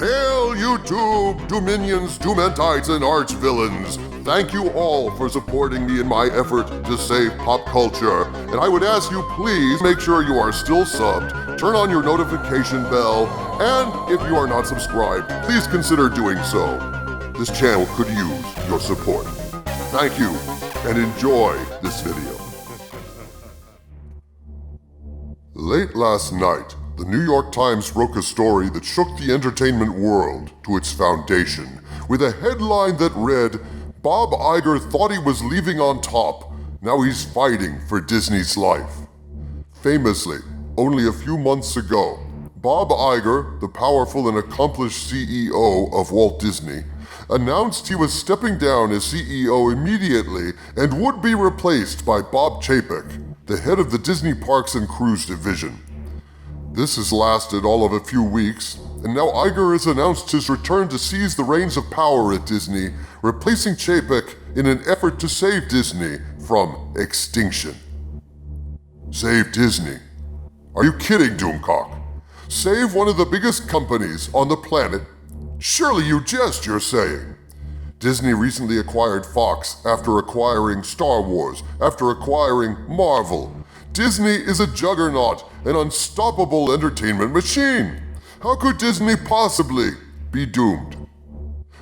Hail YouTube, Dominions, Doomentites, and Archvillains! Thank you all for supporting me in my effort to save pop culture. And I would ask you please make sure you are still subbed, turn on your notification bell, and if you are not subscribed, please consider doing so. This channel could use your support. Thank you, and enjoy this video. Late last night, the New York Times broke a story that shook the entertainment world to its foundation, with a headline that read, "Bob Iger thought he was leaving on top. Now he's fighting for Disney's life." Famously, only a few months ago, Bob Iger, the powerful and accomplished CEO of Walt Disney, announced he was stepping down as CEO immediately and would be replaced by Bob Chapek, the head of the Disney Parks and Cruise division. This has lasted all of a few weeks, and now Iger has announced his return to seize the reins of power at Disney, replacing Chapek in an effort to save Disney from extinction. Save Disney? Are you kidding, Doomcock? Save one of the biggest companies on the planet? Surely you jest, you're saying. Disney recently acquired Fox after acquiring Star Wars, after acquiring Marvel. Disney is a juggernaut, an unstoppable entertainment machine. How could Disney possibly be doomed?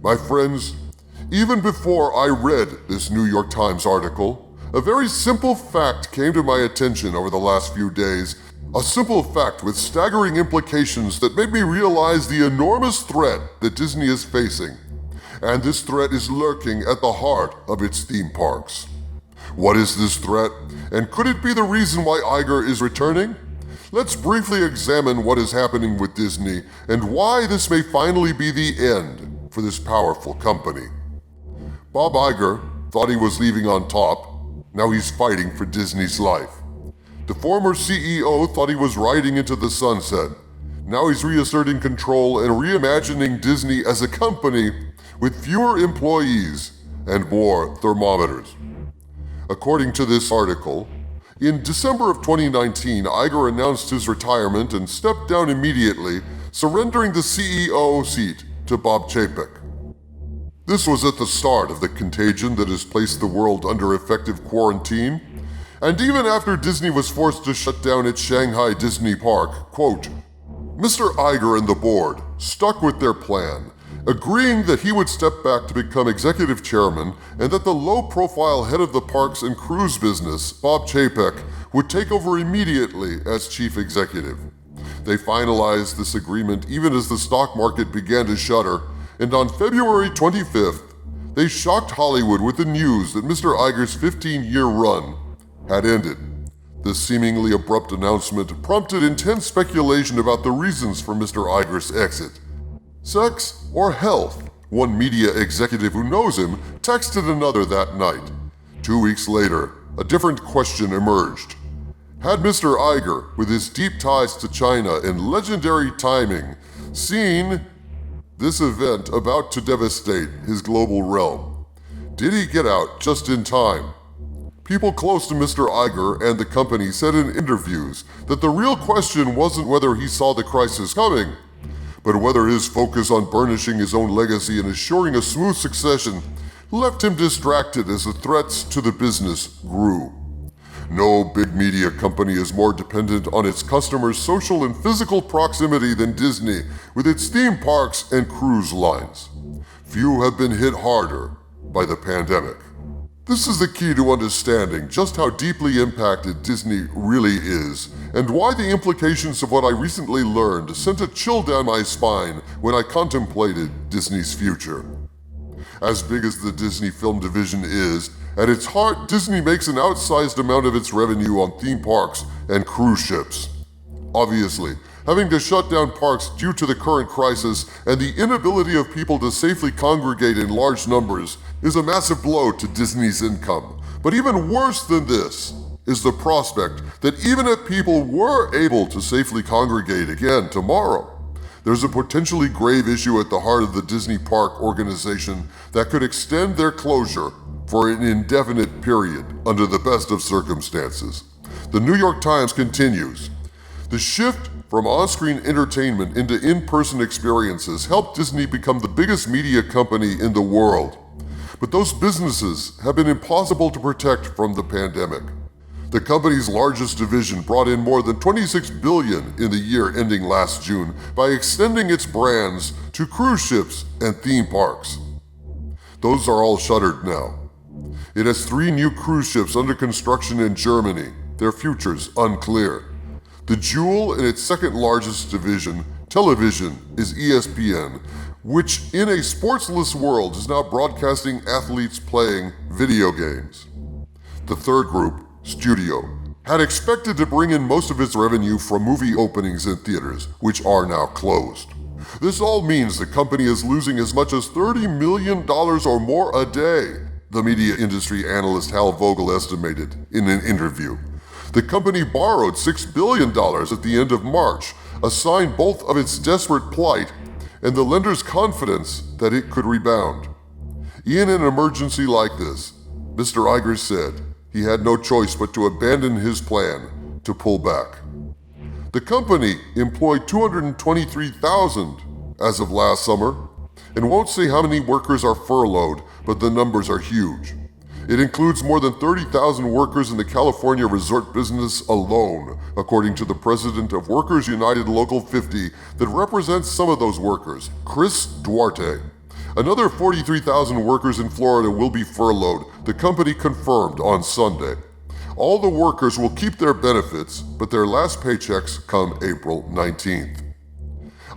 My friends, even before I read this New York Times article, a very simple fact came to my attention over the last few days, a simple fact with staggering implications that made me realize the enormous threat that Disney is facing. And this threat is lurking at the heart of its theme parks. What is this threat, and could it be the reason why Iger is returning? Let's briefly examine what is happening with Disney and why this may finally be the end for this powerful company. Bob Iger thought he was leaving on top. Now he's fighting for Disney's life. The former CEO thought he was riding into the sunset. Now he's reasserting control and reimagining Disney as a company with fewer employees and more thermometers. According to this article, in December of 2019, Iger announced his retirement and stepped down immediately, surrendering the CEO seat to Bob Chapek. This was at the start of the contagion that has placed the world under effective quarantine, and even after Disney was forced to shut down its Shanghai Disney park, quote, Mr. Iger and the board stuck with their plan, agreeing that he would step back to become executive chairman and that the low-profile head of the parks and cruise business, Bob Chapek, would take over immediately as chief executive. They finalized this agreement even as the stock market began to shudder, and on February 25th, they shocked Hollywood with the news that Mr. Iger's 15-year run had ended. This seemingly abrupt announcement prompted intense speculation about the reasons for Mr. Iger's exit. Sex or health? One media executive who knows him texted another that night. 2 weeks later, a different question emerged. Had Mr. Iger, with his deep ties to China and legendary timing, seen this event about to devastate his global realm? Did he get out just in time? People close to Mr. Iger and the company said in interviews that the real question wasn't whether he saw the crisis coming, but whether his focus on burnishing his own legacy and assuring a smooth succession left him distracted as the threats to the business grew. No big media company is more dependent on its customers' social and physical proximity than Disney, with its theme parks and cruise lines. Few have been hit harder by the pandemic. This is the key to understanding just how deeply impacted Disney really is, and why the implications of what I recently learned sent a chill down my spine when I contemplated Disney's future. As big as the Disney film division is, at its heart, Disney makes an outsized amount of its revenue on theme parks and cruise ships. Obviously, having to shut down parks due to the current crisis and the inability of people to safely congregate in large numbers is a massive blow to Disney's income. But even worse than this is the prospect that even if people were able to safely congregate again tomorrow, there's a potentially grave issue at the heart of the Disney Park organization that could extend their closure for an indefinite period under the best of circumstances. The New York Times continues, the shift from on-screen entertainment into in-person experiences helped Disney become the biggest media company in the world. But those businesses have been impossible to protect from the pandemic. The company's largest division brought in more than $26 billion in the year ending last June by extending its brands to cruise ships and theme parks. Those are all shuttered now. It has 3 new cruise ships under construction in Germany, their futures unclear. The jewel in its second largest division, television, is ESPN, which in a sportsless world is now broadcasting athletes playing video games. The third group, Studio, had expected to bring in most of its revenue from movie openings in theaters, which are now closed. This all means the company is losing as much as $30 million or more a day, the media industry analyst Hal Vogel estimated in an interview. The company borrowed $6 billion at the end of March, a sign both of its desperate plight and the lender's confidence that it could rebound. In an emergency like this, Mr. Iger said he had no choice but to abandon his plan to pull back. The company employed 223,000 as of last summer and won't say how many workers are furloughed, but the numbers are huge. It includes more than 30,000 workers in the California resort business alone, according to the president of Workers United Local 50 that represents some of those workers, Chris Duarte. Another 43,000 workers in Florida will be furloughed, the company confirmed on Sunday. All the workers will keep their benefits, but their last paychecks come April 19th.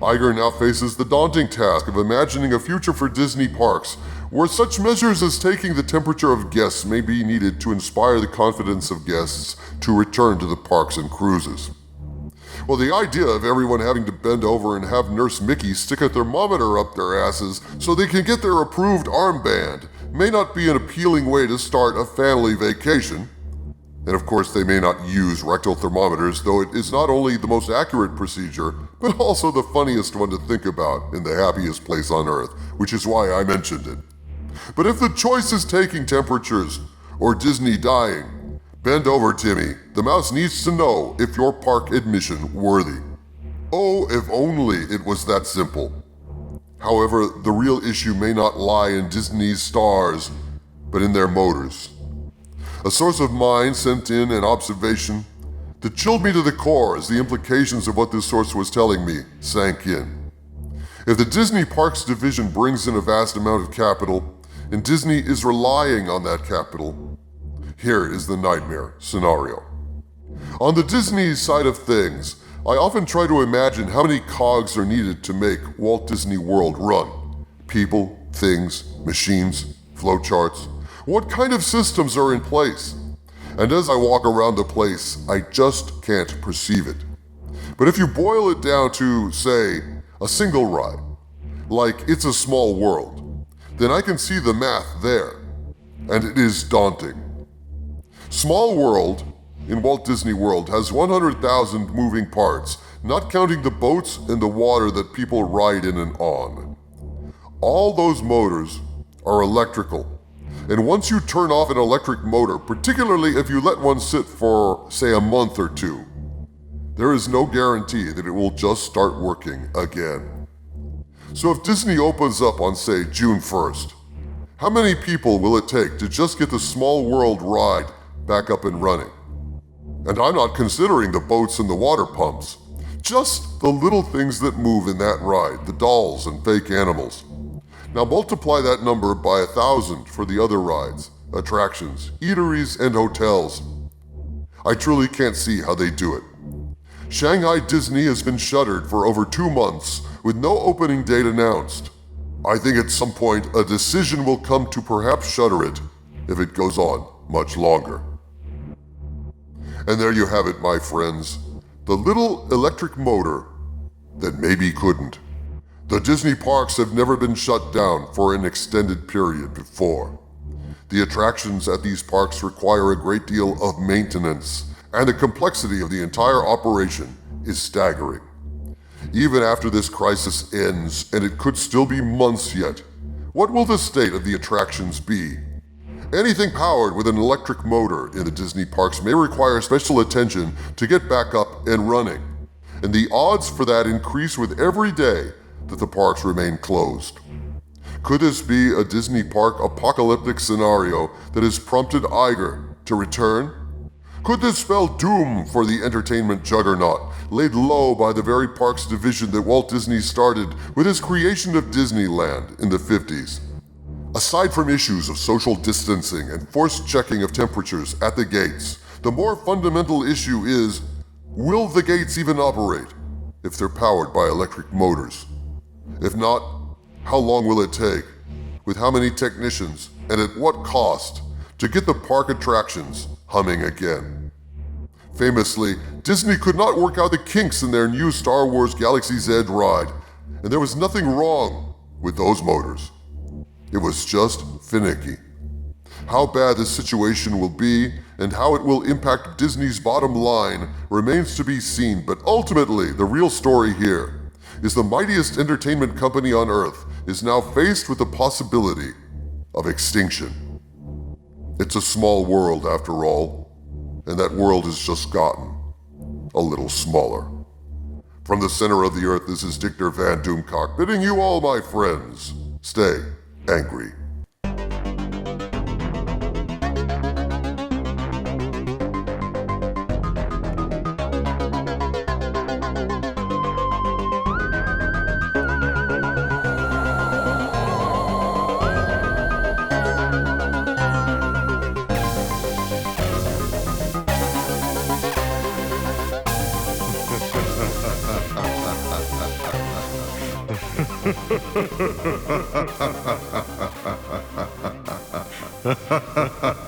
Iger now faces the daunting task of imagining a future for Disney parks, where such measures as taking the temperature of guests may be needed to inspire the confidence of guests to return to the parks and cruises. Well, the idea of everyone having to bend over and have Nurse Mickey stick a thermometer up their asses so they can get their approved armband may not be an appealing way to start a family vacation. And of course, they may not use rectal thermometers, though it is not only the most accurate procedure, but also the funniest one to think about in the happiest place on earth, which is why I mentioned it. But if the choice is taking temperatures or Disney dying, bend over, Timmy. The mouse needs to know if your park admission worthy. Oh, if only it was that simple. However, the real issue may not lie in Disney's stars, but in their motors. A source of mine sent in an observation that chilled me to the core as the implications of what this source was telling me sank in. If the Disney Parks division brings in a vast amount of capital, and Disney is relying on that capital, here is the nightmare scenario. On the Disney side of things, I often try to imagine how many cogs are needed to make Walt Disney World run. People, things, machines, flowcharts. What kind of systems are in place? And as I walk around the place, I just can't perceive it. But if you boil it down to, say, a single ride, like It's a Small World, then I can see the math there, and it is daunting. Small World in Walt Disney World has 100,000 moving parts, not counting the boats and the water that people ride in and on. All those motors are electrical. And once you turn off an electric motor, particularly if you let one sit for, say, a month or two, there is no guarantee that it will just start working again. So if Disney opens up on, say, June 1st, how many people will it take to just get the Small World ride back up and running? And I'm not considering the boats and the water pumps, just the little things that move in that ride, the dolls and fake animals. Now multiply that number by 1,000 for the other rides, attractions, eateries, and hotels. I truly can't see how they do it. Shanghai Disney has been shuttered for over 2 months with no opening date announced. I think at some point a decision will come to perhaps shutter it if it goes on much longer. And there you have it, my friends, the little electric motor that maybe couldn't. The Disney parks have never been shut down for an extended period before. The attractions at these parks require a great deal of maintenance, and the complexity of the entire operation is staggering. Even after this crisis ends, and it could still be months yet, what will the state of the attractions be? Anything powered with an electric motor in the Disney parks may require special attention to get back up and running. and the odds for that increase with every day that the parks remain closed. Could this be a Disney park apocalyptic scenario that has prompted Iger to return? Could this spell doom for the entertainment juggernaut, laid low by the very parks division that Walt Disney started with his creation of Disneyland in the 50s? Aside from issues of social distancing and forced checking of temperatures at the gates, the more fundamental issue is, will the gates even operate if they're powered by electric motors? If not, how long will it take, with how many technicians, and at what cost, to get the park attractions humming again? Famously, Disney could not work out the kinks in their new Star Wars Galaxy's Edge ride, and there was nothing wrong with those motors. It was just finicky. How bad this situation will be and how it will impact Disney's bottom line remains to be seen, but ultimately, the real story here is the mightiest entertainment company on Earth is now faced with the possibility of extinction. It's a small world after all, and that world has just gotten a little smaller. From the center of the Earth, this is Dictor Van Doomcock, bidding you all, my friends, stay angry. Ha ha ha ha ha.